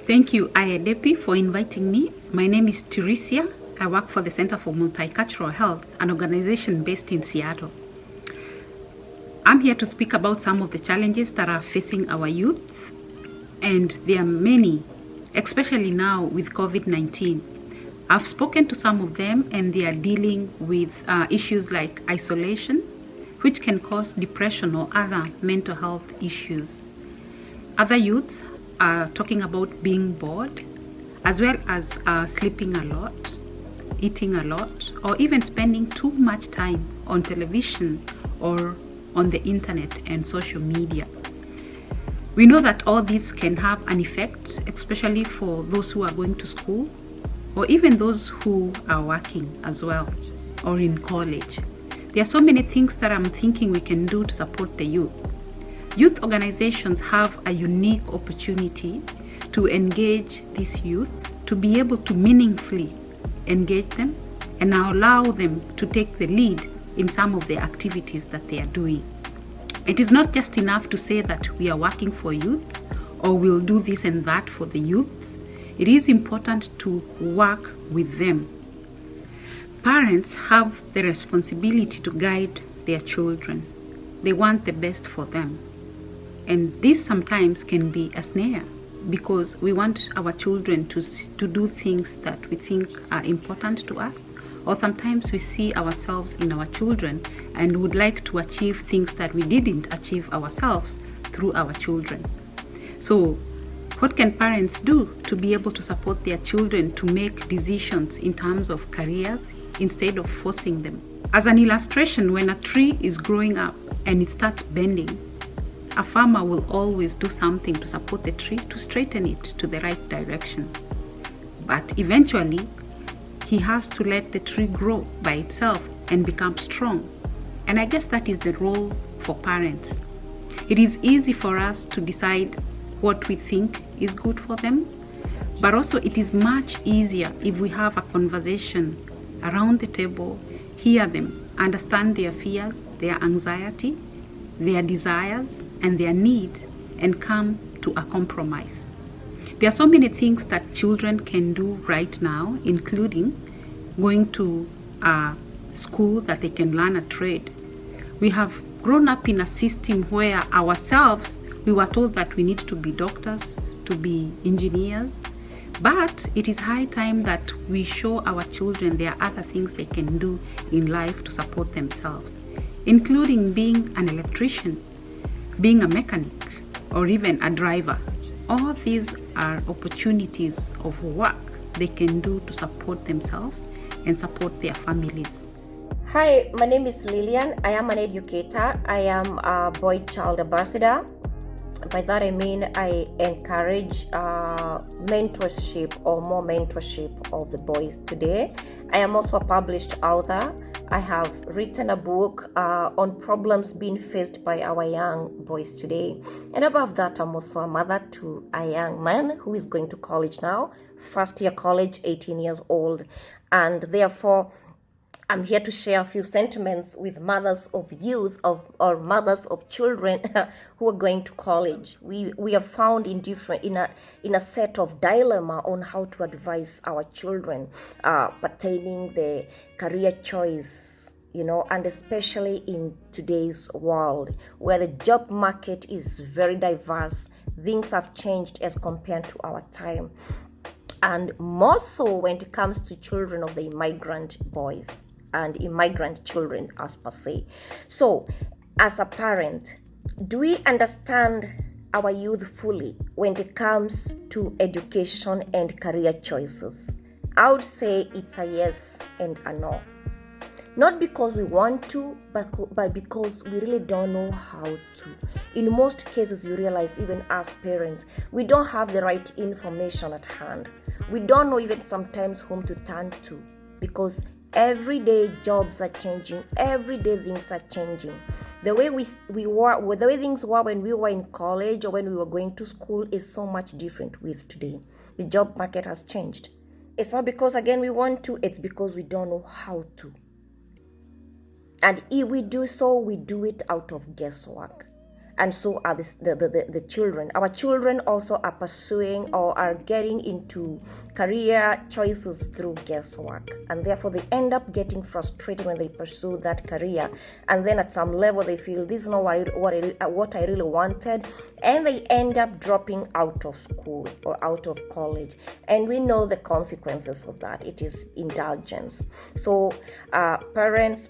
Thank you, IADP, for inviting me. My name is Teresia. I work for the Center for Multicultural Health, an organization based in Seattle. I'm here to speak about some of the challenges that are facing our youth, and there are many, especially now with COVID-19. I've spoken to some of them, and they are dealing with issues like isolation, which can cause depression or other mental health issues. Other youths are talking about being bored, as well as sleeping a lot, eating a lot, or even spending too much time on television or on the internet and social media. We know that all these can have an effect, especially for those who are going to school, or even those who are working as well, or in college. There are so many things that I'm thinking we can do to support the youth. Youth organizations have a unique opportunity to engage these youth, to be able to meaningfully engage them and allow them to take the lead in some of the activities that they are doing. It is not just enough to say that we are working for youth or we'll do this and that for the youth. It is important to work with them. Parents have the responsibility to guide their children. They want the best for them. And this sometimes can be a snare because we want our children to do things that we think are important to us, or sometimes we see ourselves in our children and would like to achieve things that we didn't achieve ourselves through our children. So what can parents do to be able to support their children to make decisions in terms of careers instead of forcing them? As an illustration, when a tree is growing up and it starts bending, a farmer will always do something to support the tree to straighten it to the right direction. But eventually, he has to let the tree grow by itself and become strong. And I guess that is the role for parents. It is easy for us to decide what we think is good for them, but also it is much easier if we have a conversation around the table, hear them, understand their fears, their anxiety, their desires, and their need, and come to a compromise. There are so many things that children can do right now, including going to a school that they can learn a trade. We have grown up in a system where ourselves, we were told that we need to be doctors, to be engineers, but it is high time that we show our children there are other things they can do in life to support themselves, including being an electrician, being a mechanic, or even a driver. All these are opportunities of work they can do to support themselves and support their families. Hi, my name is Lillian. I am an educator. I am a boy-child ambassador. By that I mean I encourage mentorship or more mentorship of the boys today. I am also a published author. I have written a book on problems being faced by our young boys today. And above that, I'm also a mother to a young man who is going to college now, first year college, 18 years old. And therefore, I'm here to share a few sentiments with mothers of youth or mothers of children who are going to college. We are found in a set of dilemma on how to advise our children pertaining the career choice, and especially in today's world where the job market is very diverse. Things have changed as compared to our time, and more so when it comes to children of the immigrant boys and immigrant children as per se. So, as a parent, do we understand our youth fully when it comes to education and career choices? I would say it's a yes and a no. Not because we want to, but because we really don't know how to. In most cases, you realize even as parents, we don't have the right information at hand. We don't know even sometimes whom to turn to because every day jobs are changing, every day things are changing. The way the way things were when we were in college or when we were going to school is so much different with today. The job market has changed. It's not because again we want to, it's because we don't know how to. And if we do so, we do it out of guesswork. and so are the children. Our children also are pursuing or are getting into career choices through guesswork, and therefore they end up getting frustrated when they pursue that career, and then at some level they feel this is not what I really wanted, and they end up dropping out of school or out of college. And we know the consequences of that. It is indulgence. So parents,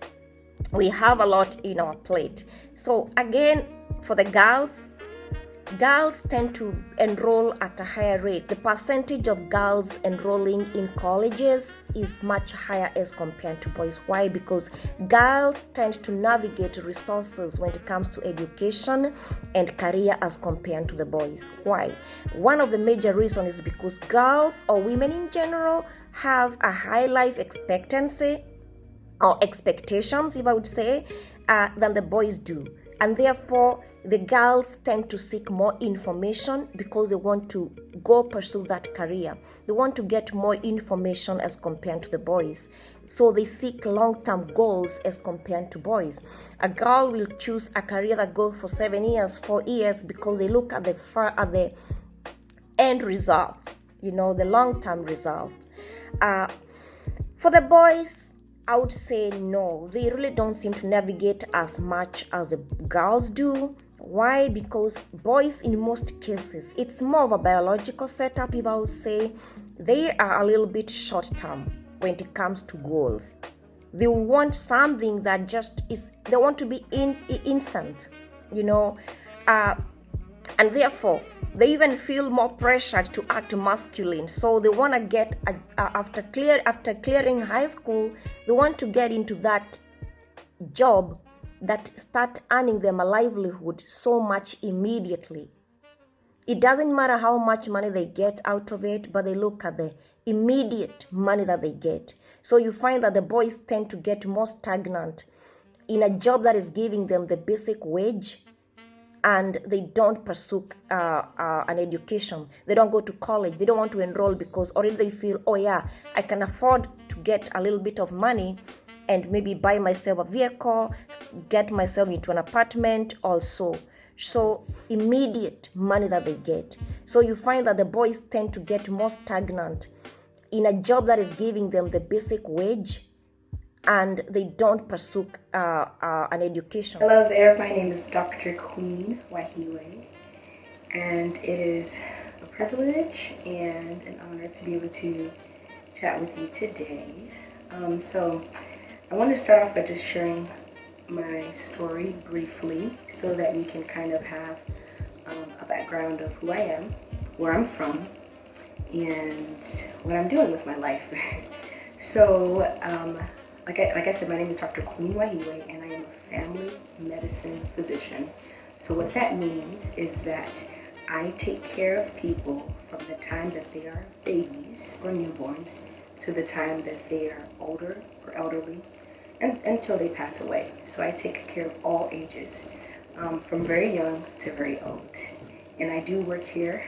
we have a lot in our plate. So again, for the girls tend to enroll at a higher rate. The percentage of girls enrolling in colleges is much higher as compared to boys. Why? Because girls tend to navigate resources when it comes to education and career as compared to the boys. Why? One of the major reasons is because girls, or women in general, have a high life expectancy or expectations, if I would say, than the boys do. And therefore, the girls tend to seek more information because they want to go pursue that career. They want to get more information as compared to the boys. So they seek long-term goals as compared to boys. A girl will choose a career that goes for 7 years, 4 years, because they look at the end result, the long-term result. For the boys, I would say no. They really don't seem to navigate as much as the girls do. Why? Because boys, in most cases, it's more of a biological setup, if I would say. They are a little bit short-term when it comes to goals. They want something that just is, they want to be instant, and therefore, they even feel more pressured to act masculine. So they want to get, after clearing high school, they want to get into that job that start earning them a livelihood so much immediately. It doesn't matter how much money they get out of it, but they look at the immediate money that they get. So you find that the boys tend to get more stagnant in a job that is giving them the basic wage, and they don't pursue an education. They don't go to college. They don't want to enroll because already they feel, oh yeah, I can afford to get a little bit of money and maybe buy myself a vehicle, get myself into an apartment also. So immediate money that they get. So you find that the boys tend to get more stagnant in a job that is giving them the basic wage, and they don't pursue an education. Hello there, my name is Dr. Queen Wahiwe, and it is a privilege and an honor to be able to chat with you today. So I want to start off by just sharing my story briefly so that we can kind of have a background of who I am, where I'm from, and what I'm doing with my life. So, like I said, my name is Dr. Queen Wahiwe, and I am a family medicine physician. So what that means is that I take care of people from the time that they are babies or newborns to the time that they are older or elderly, and until they pass away. So I take care of all ages, from very young to very old. And I do work here,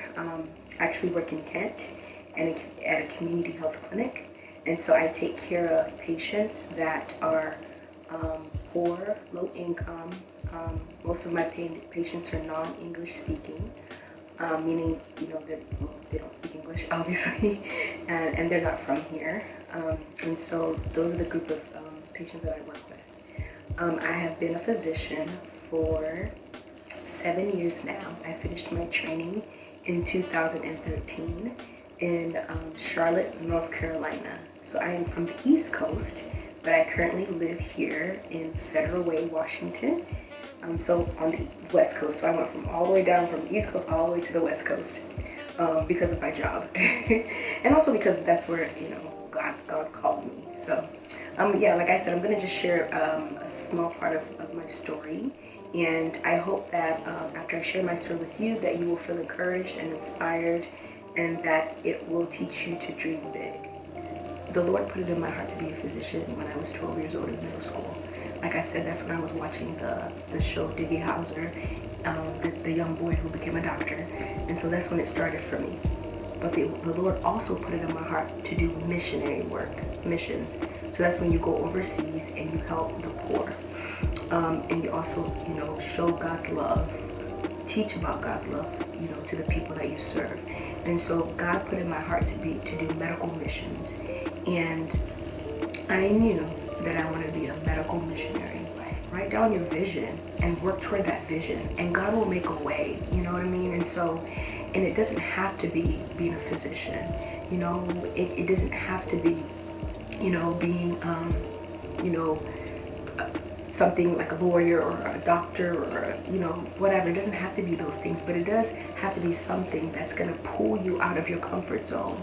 actually work in Kent and at a community health clinic. And so I take care of patients that are poor, low income. Most of my patients are non-English speaking, meaning that they don't speak English, obviously, and they're not from here. And so those are the group of patients that I work with. I have been a physician for 7 years now. I finished my training in 2013 in Charlotte, North Carolina. So I am from the East Coast, but I currently live here in Federal Way, Washington. So on the West Coast. So I went from all the way down from the East Coast all the way to the West Coast because of my job. And also because that's where, God called me. So yeah, like I said, I'm gonna just share a small part of my story. And I hope that after I share my story with you, that you will feel encouraged and inspired, and that it will teach you to dream big. The Lord put it in my heart to be a physician when I was 12 years old in middle school. Like I said, that's when I was watching the show Dickie Hauser, the young boy who became a doctor. And so that's when it started for me. But the Lord also put it in my heart to do missionary work, missions. So that's when you go overseas and you help the poor. And you also, show God's love teach about God's love, to the people that you serve. And so God put in my heart to do medical missions. And I knew that I wanted to be a medical missionary. Write down your vision and work toward that vision, and God will make a way, you know what I mean? And it doesn't have to be being a physician, it doesn't have to be, being, something like a lawyer or a doctor or, whatever. It doesn't have to be those things, but it does have to be something that's going to pull you out of your comfort zone.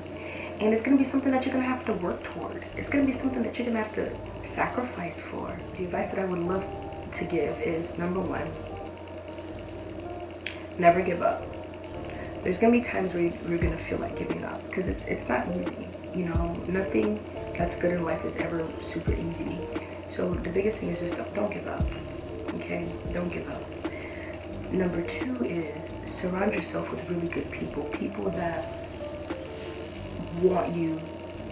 And it's going to be something that you're going to have to work toward. It's going to be something that you're going to have to sacrifice for. The advice that I would love to give is, number one, never give up. There's going to be times where you're going to feel like giving up, because it's not easy. Nothing that's good in life is ever super easy. So the biggest thing is just don't give up. Okay? Don't give up. Number two is surround yourself with really good people. People that want you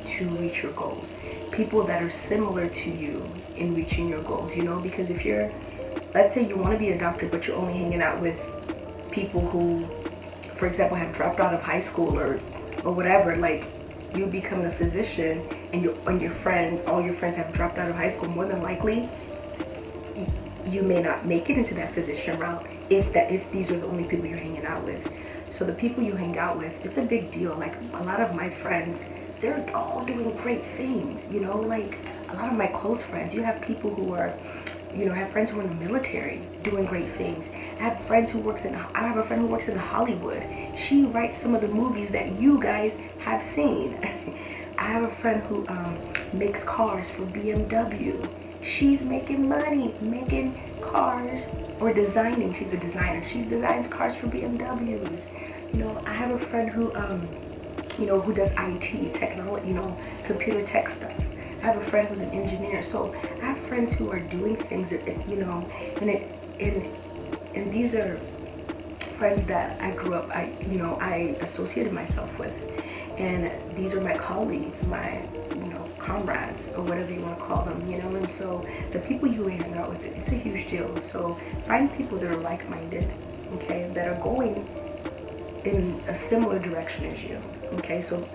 to reach your goals, people that are similar to you in reaching your goals, because if let's say you want to be a doctor, but you're only hanging out with people who, for example, have dropped out of high school or whatever, like you becoming a physician and all your friends have dropped out of high school, more than likely you may not make it into that physician route if these are the only people you're hanging out with. So the people you hang out with, it's a big deal. Like a lot of my friends, they're all doing great things, like a lot of my close friends. You have people who are, I have friends who are in the military doing great things. I have a friend who works in Hollywood. She writes some of the movies that you guys have seen. I have a friend who makes cars for BMW. She's making money making cars, or designing. She's a designer. She designs cars for BMWs. I have a friend who who does IT, technology, computer tech stuff. I have a friend who's an engineer. So I have friends who are doing things that, and these are friends that I grew up, I associated myself with. And these are my colleagues, my, comrades, or whatever you want to call them, and so the people you hang out with, it's a huge deal. So find people that are like-minded, okay, that are going in a similar direction as you, okay? So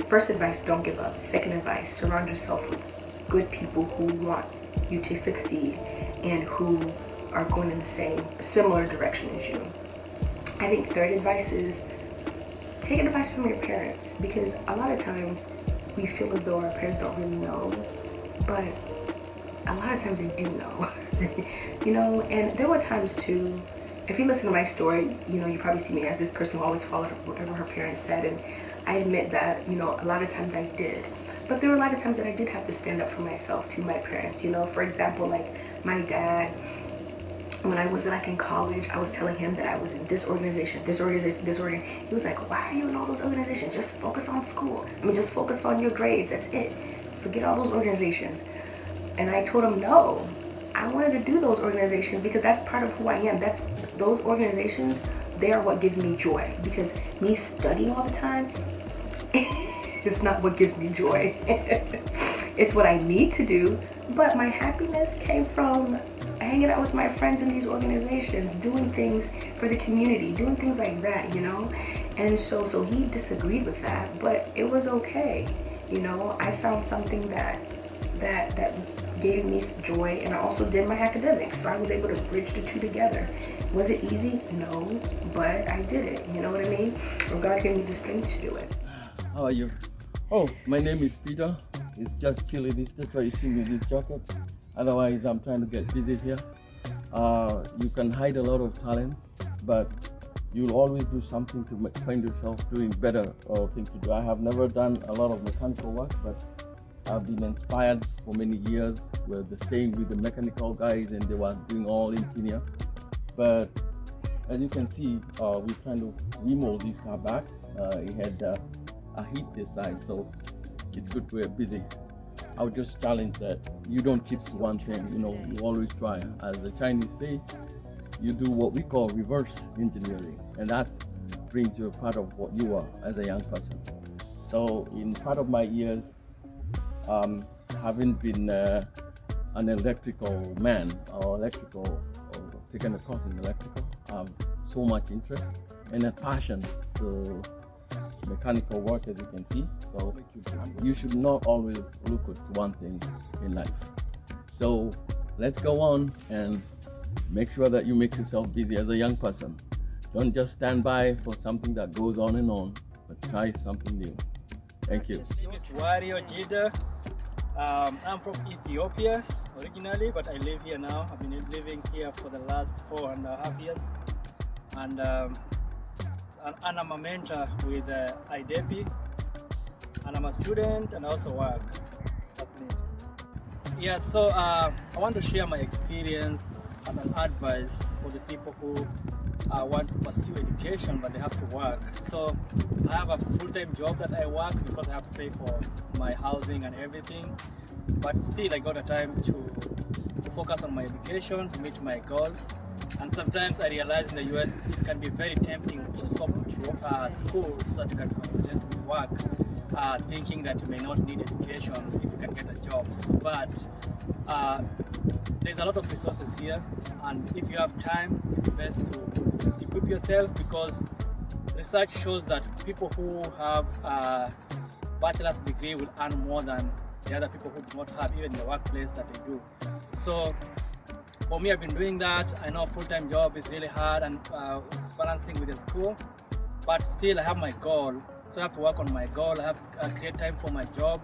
first advice, don't give up. Second advice, surround yourself with good people who want you to succeed and who are going in the similar direction as you. I think third advice is take advice from your parents, because a lot of times we feel as though our parents don't really know, but a lot of times they do know. And there were times too, if you listen to my story, you probably see me as this person who always followed whatever her parents said, and I admit that, a lot of times I did. But there were a lot of times that I did have to stand up for myself to my parents, For example, like my dad, when I was in college, I was telling him that I was in this organization. He was like, why are you in all those organizations? Just focus on school. Just focus on your grades. That's it. Forget all those organizations. And I told him, no, I wanted to do those organizations because that's part of who I am. Those organizations, they are what gives me joy. Because me studying all the time, it's not what gives me joy. It's what I need to do. But my happiness came from hanging out with my friends in these organizations, doing things for the community, doing things like that, And so he disagreed with that, but it was okay. I found something that gave me joy, and I also did my academics, so I was able to bridge the two together. Was it easy? No, but I did it. You know what I mean? Or God gave me the strength to do it. How are you? Oh, my name is Peter. It's just chilly. That's why you see me in this jacket. Otherwise, I'm trying to get busy here. You can hide a lot of talents, but you'll always do something to find yourself doing better or things to do. I have never done a lot of mechanical work, but I've been inspired for many years with staying with the mechanical guys, and they were doing all interior. But as you can see, we're trying to remold this car back. It had a heat this side, so it's good we're busy. I would just challenge that you don't keep to one thing, you always try. As the Chinese say, you do what we call reverse engineering, and that brings you a part of what you are as a young person. So in part of my years, having been an electrical man or taken a course in electrical, I've so much interest and a passion to mechanical work, as you can see. So you should not always look at one thing in life. So let's go on and make sure that you make yourself busy as a young person. Don't just stand by for something that goes on, but try something new. Thank you. My name is Wario Jida. I'm from Ethiopia originally, but I live here now. I've been living here for the last 4.5 years. And I'm a mentor with IDEPI. And I'm a student and I also work. That's me. Yeah, so I want to share my experience as an advice for the people who want to pursue education but they have to work. So I have a full-time job that I work because I have to pay for my housing and everything. But still I got a time to focus on my education, to meet my goals. And sometimes I realize in the US it can be very tempting to stop school so that you can concentrate on work, thinking that you may not need education if you can get a job. But there's a lot of resources here, and if you have time, it's best to equip yourself, because research shows that people who have a bachelor's degree will earn more than the other people who do not have, even in the workplace that they do. So for me, I've been doing that. I know a full-time job is really hard and balancing with the school, but still I have my goal. So I have to work on my goal. I have to create time for my job,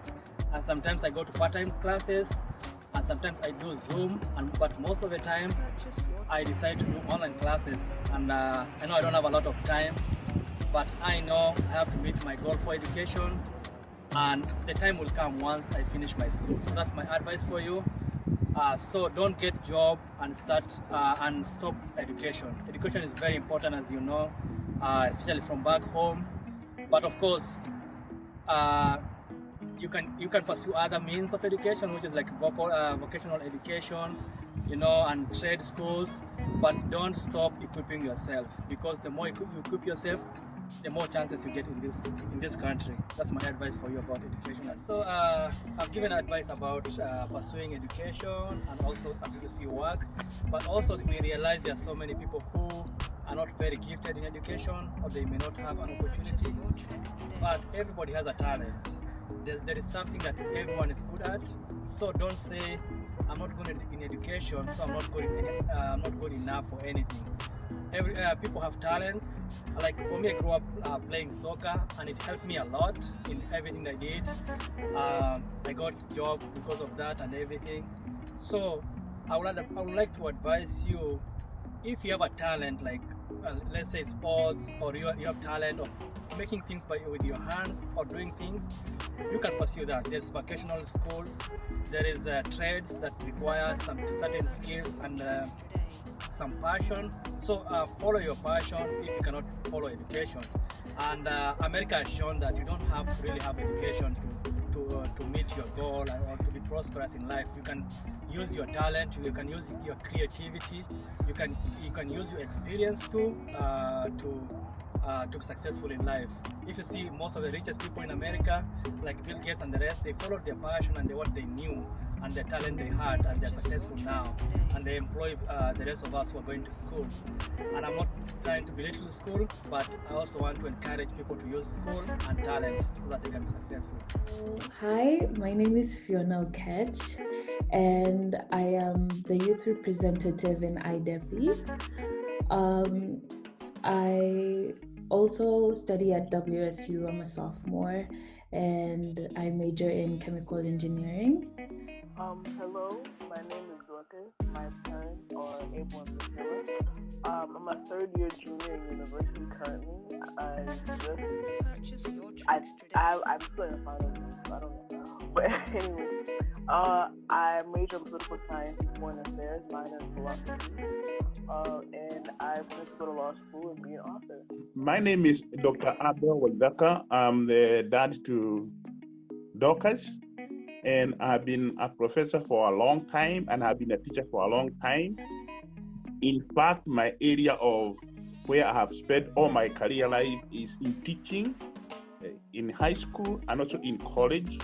and sometimes I go to part-time classes, and sometimes I do Zoom, but most of the time I decide to do online classes. And I know I don't have a lot of time, but I know I have to meet my goal for education, and the time will come once I finish my school. So that's my advice for you. So don't get job and start and stop education. Education is very important, as you know, especially from back home. But of course, you can pursue other means of education, which is like vocational education, you know, and trade schools. But don't stop equipping yourself, because the more you equip yourself, the more chances you get in this country. That's my advice for you about education. So I've given advice about pursuing education and also as you see work, but also we realize there are so many people who are not very gifted in education, or they may not have an opportunity, but everybody has a talent. There is something that everyone is good at. So don't say I'm not good in education, so I'm not good enough for anything. People have talents. Like for me, I grew up playing soccer, and it helped me a lot in everything I did. I got a job because of that and everything. So I would like to advise you, if you have a talent, like let's say sports, or you have talent of making things with your hands or doing things, you can pursue that. There's vocational schools, there is trades that require some certain skills and some passion. So follow your passion if you cannot follow education. And America has shown that you don't have to really have education to meet your goal or to be prosperous in life. You can use your talent, you can use your creativity, you can use your experience to be successful in life. If you see most of the richest people in America, like Bill Gates and the rest, they followed their passion and what they knew and the talent they had, and they're successful now, and they employ the rest of us who are going to school. And I'm not trying to belittle school, but I also want to encourage people to use school and talent so that they can be successful. Hi, my name is Fiona Ketch, and I am the youth representative in IDEPI. I also study at WSU. I'm a sophomore, and I major in chemical engineering. Hello, my name is Dorcas. My parents are Abel and Priscilla. I'm a third-year junior in university currently. I'm still in the final year, so I don't know. But anyway, I major in political science and foreign affairs, minor in philosophy, and I plan to go to law school and be an author. My name is Dr. Abel Wadaka. I'm the dad to Dorcas, and I've been a professor for a long time, and I've been a teacher for a long time. In fact, my area of where I have spent all my career life is in teaching, in high school and also in college.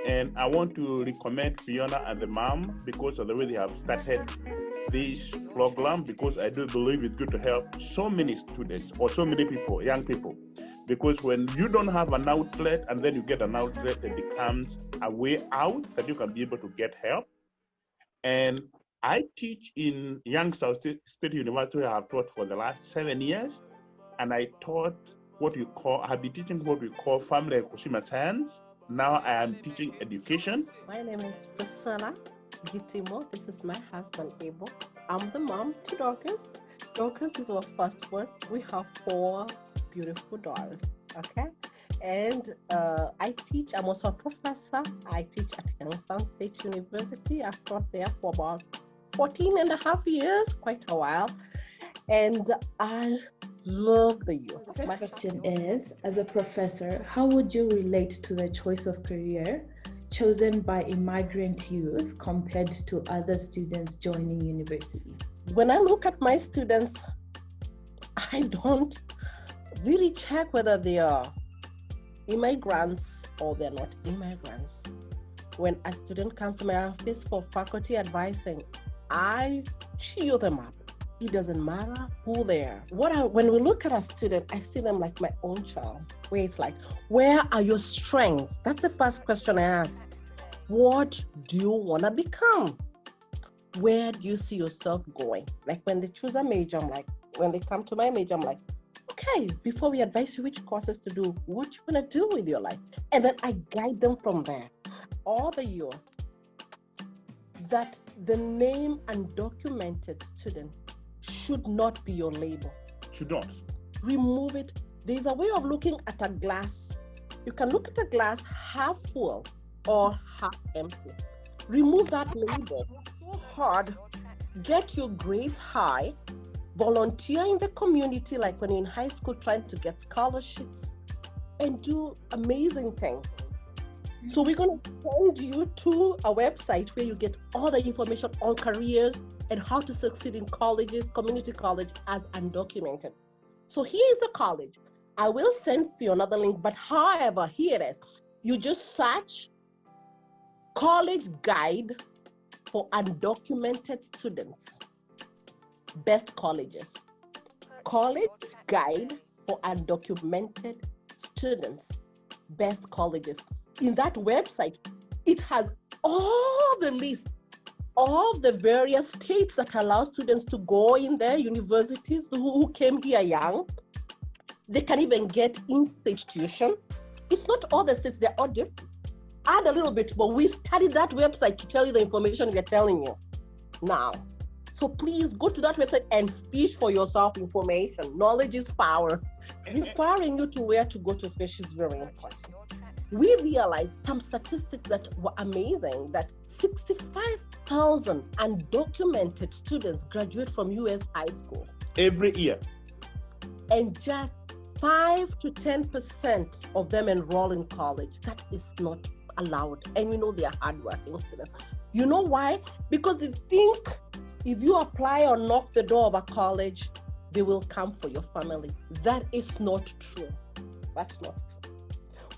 And I want to recommend Fiona and the mom because of the way they have started this program because I do believe it's good to help so many students or so many people, young people. Because when you don't have an outlet and then you get an outlet, it becomes a way out that you can be able to get help. And I teach in Youngstown State University. I have taught for the last 7 years. And I taught I've been teaching what we call family and consumer science. Now I am teaching education. My name is Priscilla Gitimo. This is my husband, Abel. I'm the mom to Dorcas. Dorcas is our firstborn. We have 4 beautiful daughters, okay? And I teach, I'm also a professor. I teach at Youngstown State University. I've taught there for about 14 and a half years, quite a while. And I love the youth. The first question is, as a professor, how would you relate to the choice of career chosen by immigrant youth compared to other students joining universities? When I look at my students, I don't really check whether they are immigrants or they're not immigrants. When a student comes to my office for faculty advising, I cheer them up. It doesn't matter who they are. When we look at a student, I see them like my own child, where it's like, where are your strengths? That's the first question I ask. What do you want to become? Where do you see yourself going? Like when they choose a major, I'm like, when they come to my major, I'm like, okay, before we advise you which courses to do, what you want to do with your life? And then I guide them from there. All the youth, that the name undocumented student should not be your label. Should not. Remove it. There's a way of looking at a glass. You can look at a glass half full or half empty. Remove that label. So hard. Get your grades high. Volunteer in the community, like when you're in high school trying to get scholarships, and do amazing things. So we're going to send you to a website where you get all the information on careers and how to succeed in colleges, community college as undocumented. So here is the college. I will send Fiona the link, but however, here it is. You just search college guide for undocumented students. Best colleges. College guide for undocumented students. Best colleges. In that website, it has all the list of the various states that allow students to go in there, universities who came here young. They can even get in-state tuition. It's not all the states, they're all different. Add a little bit, but we studied that website to tell you the information we're telling you now. So please go to that website and fish for yourself information. Knowledge is power. Referring you to where to go to fish is very important. We realized some statistics that were amazing, that 65,000 undocumented students graduate from US high school. Every year. And just 5 to 10% of them enroll in college. That is not allowed. And you know they are hardworking students. You know why? Because they think if you apply or knock the door of a college, they will come for your family. That is not true. That's not true.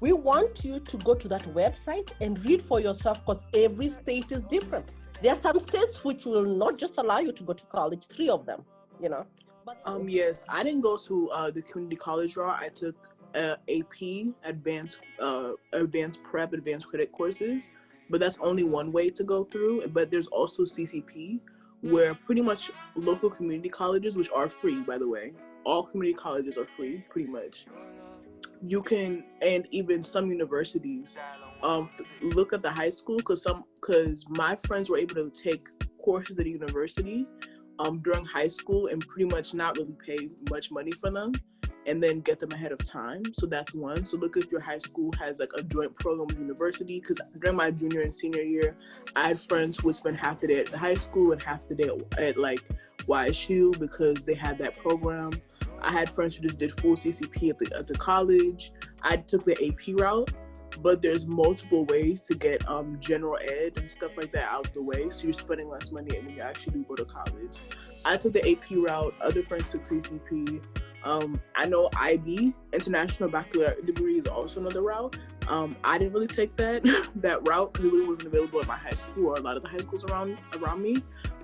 We want you to go to that website and read for yourself because every state is different. There are some states which will not just allow you to go to college, 3 of them, you know. Yes, I didn't go to the community college route. I took AP, advanced prep, advanced credit courses, but that's only one way to go through. But there's also CCP, where pretty much local community colleges, which are free, by the way, all community colleges are free, pretty much. You can, and even some universities, look at the high school, because my friends were able to take courses at a university during high school and pretty much not really pay much money for them, and then get them ahead of time. So that's one. So look if your high school has like a joint program with university, because during my junior and senior year, I had friends who would spend half the day at the high school and half the day at like YSU because they had that program. I had friends who just did full CCP at the college. I took the AP route, but there's multiple ways to get general ed and stuff like that out the way, so you're spending less money when you actually go to college. I took the AP route. Other friends took CCP. I know IB, International Baccalaureate Degree, is also another route. I didn't really take that route because it really wasn't available at my high school or a lot of the high schools around me.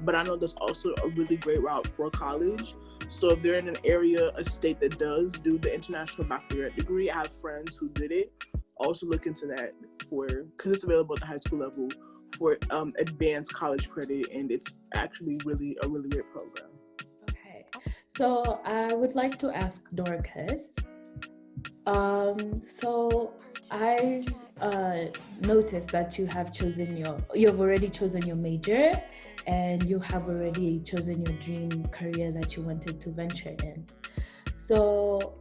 but I know there's also a really great route for college. So if they're in an area, a state that does do the international baccalaureate degree, I have friends who did it. Also look into that because it's available at the high school level for advanced college credit, and it's actually a really great program. Okay, so I would like to ask Dorcas. So I noticed that you've already chosen your major, and you have already chosen your dream career that you wanted to venture in. So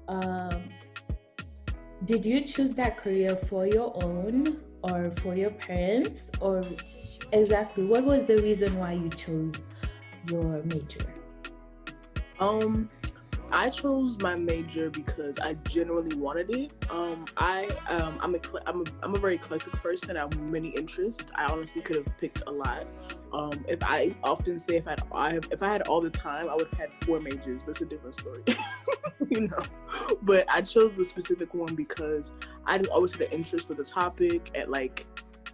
did you choose that career for your own or for your parents, or exactly what was the reason why you chose your major? I chose my major because I genuinely wanted it. I'm a very eclectic person. I have many interests. I honestly could have picked a lot. If I often say if I had all the time, I would have had 4 majors, but it's a different story. But I chose the specific one because I always had an interest for the topic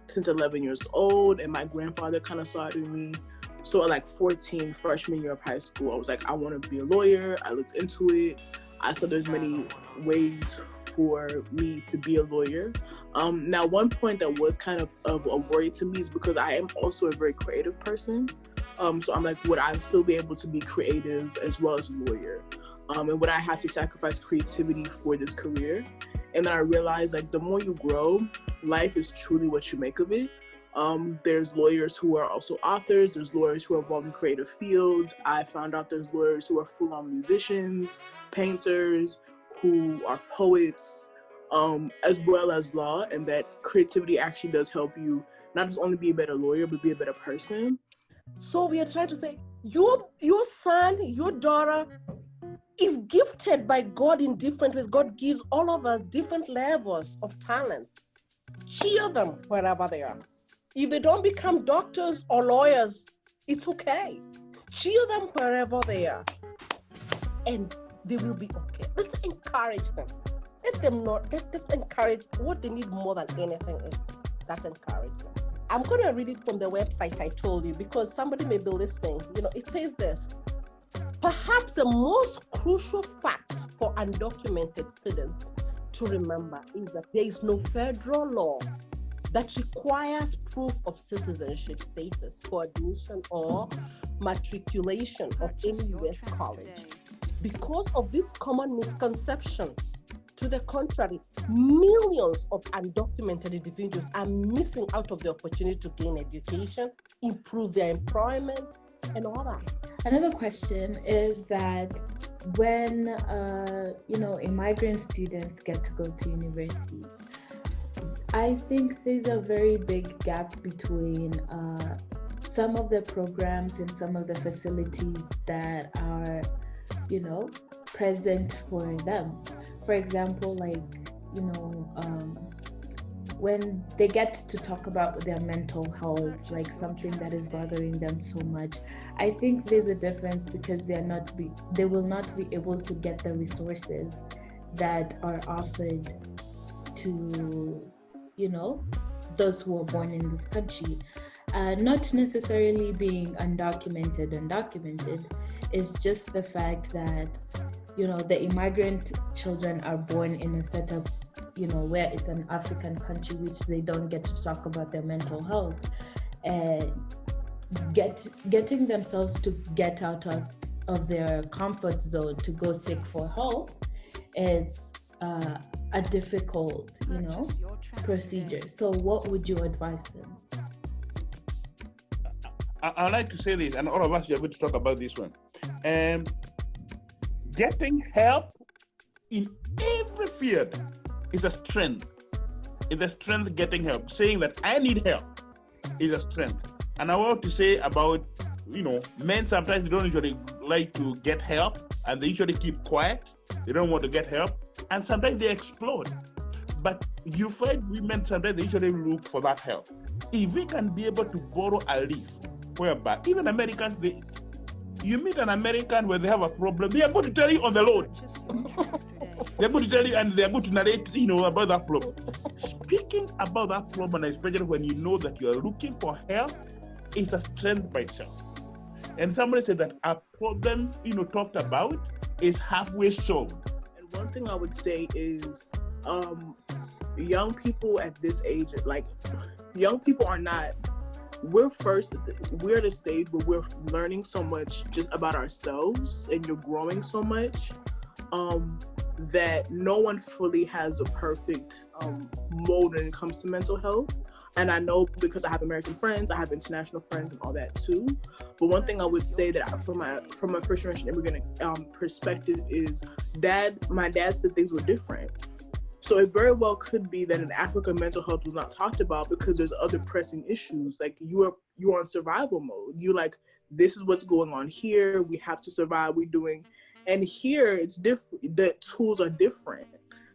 since 11 years old, and my grandfather kind of saw it in me. So at 14, freshman year of high school, I was like, I want to be a lawyer. I looked into it. I saw there's many ways for me to be a lawyer. Now, one point that was kind of a worry to me is because I am also a very creative person. So I'm like, would I still be able to be creative as well as a lawyer? And would I have to sacrifice creativity for this career? And then I realized the more you grow, life is truly what you make of it. There's lawyers who are also authors. There's lawyers who are involved in creative fields. I found out there's lawyers who are full-on musicians, painters, who are poets, as well as law, and that creativity actually does help you not just only be a better lawyer, but be a better person. So we are trying to say, your son, your daughter is gifted by God in different ways. God gives all of us different levels of talents. Cheer them wherever they are. If they don't become doctors or lawyers, it's okay. Cheer them wherever they are, and they will be okay. Let's encourage them. Let's encourage. What they need more than anything is that encouragement. I'm going to read it from the website I told you, because somebody may be listening. It says this: perhaps the most crucial fact for undocumented students to remember is that there is no federal law that requires proof of citizenship status for admission or matriculation of any U.S. college. Because of this common misconception, to the contrary, millions of undocumented individuals are missing out of the opportunity to gain education, improve their employment, and all that. Another question is that when immigrant students get to go to university, I think there's a very big gap between some of the programs and some of the facilities that are, present for them. For example, when they get to talk about their mental health, something that is bothering them so much, I think there's a difference because they will not be able to get the resources that are offered to those who are born in this country. Not necessarily being undocumented, it's just the fact that, the immigrant children are born in a setup, where it's an African country, which they don't get to talk about their mental health. And getting themselves to get out of their comfort zone to go seek for help, it's a difficult, procedure. So what would you advise them? I'd like to say this, and all of us are going to talk about this one. Getting help in every field is a strength. It's a strength, getting help. Saying that I need help is a strength. And I want to say about, men sometimes they don't usually like to get help, and they usually keep quiet. They don't want to get help, and sometimes they explode. But you find women sometimes they usually look for that help. If we can be able to borrow a leaf, whereby even Americans, you meet an American where they have a problem, they are going to tell you on the road. They're going to tell you, and they're going to narrate, about that problem. Speaking about that problem, especially when you know that you are looking for help, is a strength by itself. And somebody said that a problem, talked about is halfway solved. And one thing I would say is, young people at this age, like young people are not. We're at a stage where we're learning so much just about ourselves, and you're growing so much that no one fully has a perfect mold when it comes to mental health. And I know because I have American friends, I have international friends and all that too. But one thing I would say that from a first generation immigrant perspective is my dad said things were different. So it very well could be that in Africa, mental health was not talked about because there's other pressing issues. Like you're on survival mode. You like, this is what's going on here. We have to survive. And here it's different. The tools are different,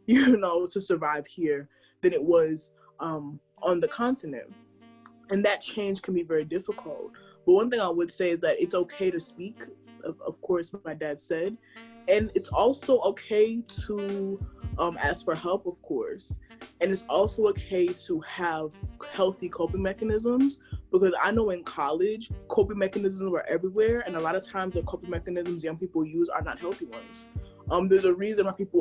to survive here than it was on the continent. And that change can be very difficult. But one thing I would say is that it's okay to speak, of course, my dad said. And it's also okay to ask for help, of course. And it's also okay to have healthy coping mechanisms, because I know in college, coping mechanisms were everywhere. And a lot of times the coping mechanisms young people use are not healthy ones. There's a reason why people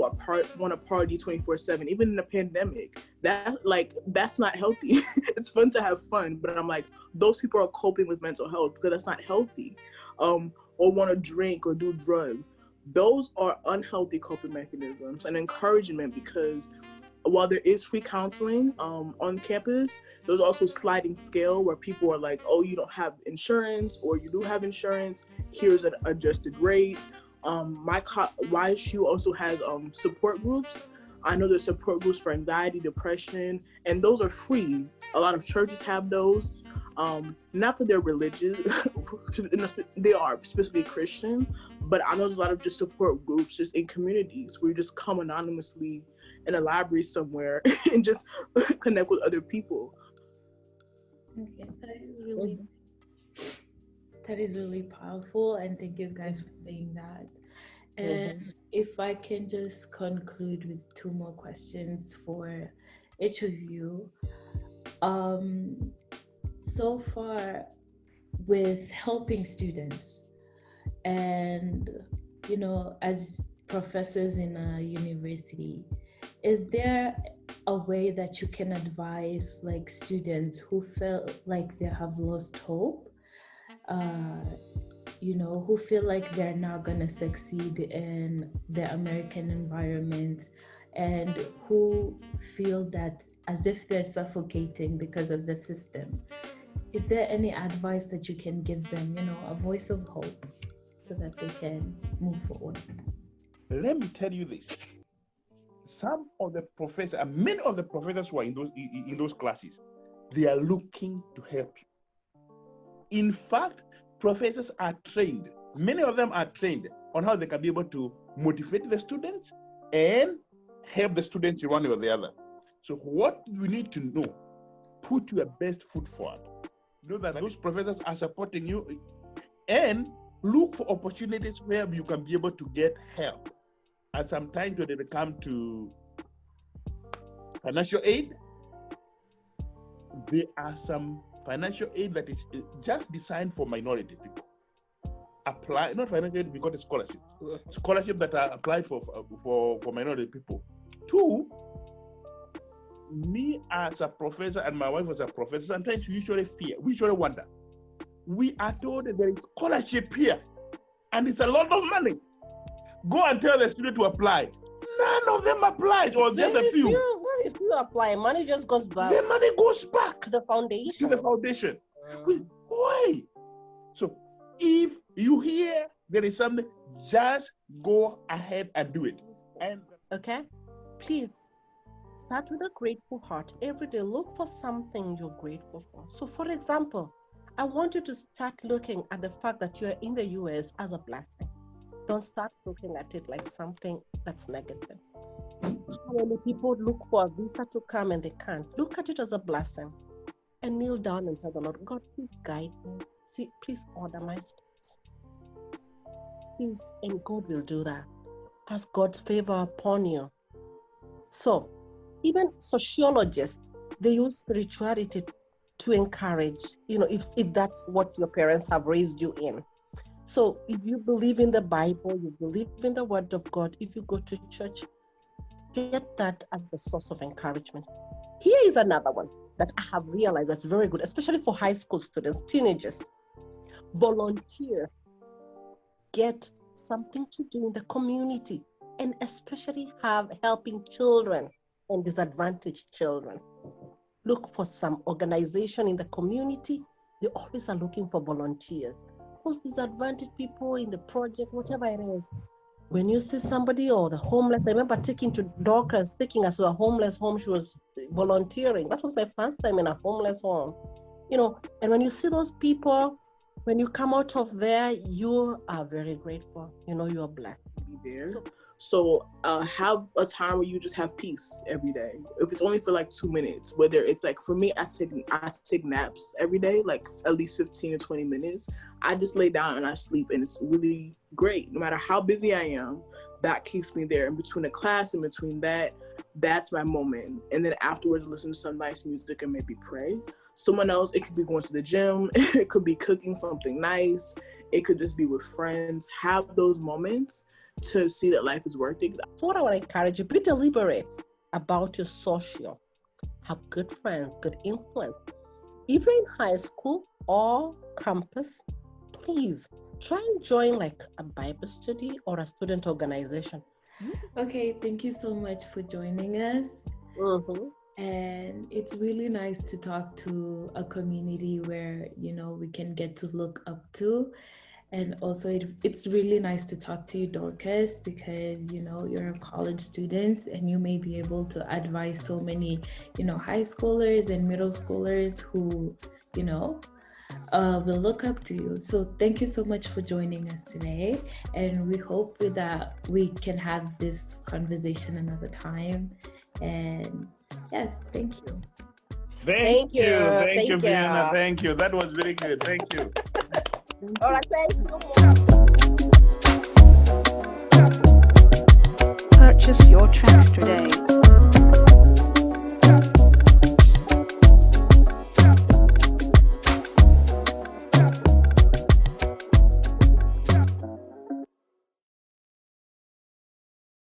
want to party 24/7, even in a pandemic. That's not healthy. It's fun to have fun, but I'm like, those people are coping with mental health because that's not healthy. Or want to drink or do drugs. Those are unhealthy coping mechanisms. And encouragement, because while there is free counseling on campus, there's also sliding scale where people are like, oh, you don't have insurance, or you do have insurance, here's an adjusted rate. YSU also has support groups. I know there's support groups for anxiety, depression, and those are free. A lot of churches have those. Not that they're religious, they are specifically Christian, but I know there's a lot of just support groups just in communities where you just come anonymously in a library somewhere and just connect with other people. Okay, that is really powerful, and thank you guys for saying that. And if I can just conclude with two more questions for each of you. So far with helping students and, as professors in a university, is there a way that you can advise like students who feel like they have lost hope, who feel like they're not gonna succeed in the American environment, and who feel that as if they're suffocating because of the system? Is there any advice that you can give them, a voice of hope, so that they can move forward? Let me tell you this. Some of the professors, and many of the professors who are in those classes, they are looking to help you. In fact, professors are trained. Many of them are trained on how they can be able to motivate the students and help the students in one way or the other. So what you need to know, put your best foot forward. Know that those professors are supporting you, and look for opportunities where you can be able to get help. And sometimes when they come to financial aid, there are some financial aid that is just designed for minority people. Apply, not financial aid, we got a scholarship. Scholarship that are applied for minority people. Two, me as a professor and my wife was a professor, sometimes we usually fear, we usually wonder. We are told that there is scholarship here, and it's a lot of money. Go and tell the student to apply. None of them applies, or just a few. If you apply, money just goes back. The money goes back to the foundation. To the foundation. Why? So if you hear there is something, just go ahead and do it. And okay, please start with a grateful heart. Every day, look for something you're grateful for. So, for example, I want you to start looking at the fact that you're in the US as a blessing. Don't start looking at it like something that's negative. How many people look for a visa to come and they can't? Look at it as a blessing and kneel down and tell the Lord, God, please guide me. See, please order my steps. Please, and God will do that. Ask God's favor upon you. So, even sociologists, they use spirituality to encourage, if that's what your parents have raised you in. So if you believe in the Bible, you believe in the Word of God, if you go to church, get that as the source of encouragement. Here is another one that I have realized that's very good, especially for high school students, teenagers. Volunteer. Get something to do in the community, and especially helping children and disadvantaged children. Look for some organization in the community. They always are looking for volunteers. Those disadvantaged people in the project, whatever it is. When you see somebody or the homeless, I remember taking us to a homeless home. She was volunteering. That was my first time in a homeless home. And when you see those people, when you come out of there, you are very grateful. You are blessed. Be there. So have a time where you just have peace every day. If it's only for like 2 minutes, whether it's like, for me, I take naps every day, like at least 15 or 20 minutes. I just lay down and I sleep, and it's really great. No matter how busy I am, that keeps me there. In between a class, in between that's my moment. And then afterwards, listen to some nice music and maybe pray. Someone else, it could be going to the gym. It could be cooking something nice. It could just be with friends. Have those moments to see that life is worth it. So what I want to encourage you, be deliberate about your social. Have good friends, good influence. If you're in high school or campus, please try and join like a Bible study or a student organization. Okay, thank you so much for joining us. Mm-hmm. And it's really nice to talk to a community where, we can get to look up to. And also it's really nice to talk to you, Dorcas, because, you're a college student and you may be able to advise so many, high schoolers and middle schoolers who, will look up to you. So thank you so much for joining us today. And we hope that we can have this conversation another time. And yes, thank you. Thank you, Fiona. Thank you. That was very good. Thank you. All right, thank you. Purchase your tracks today.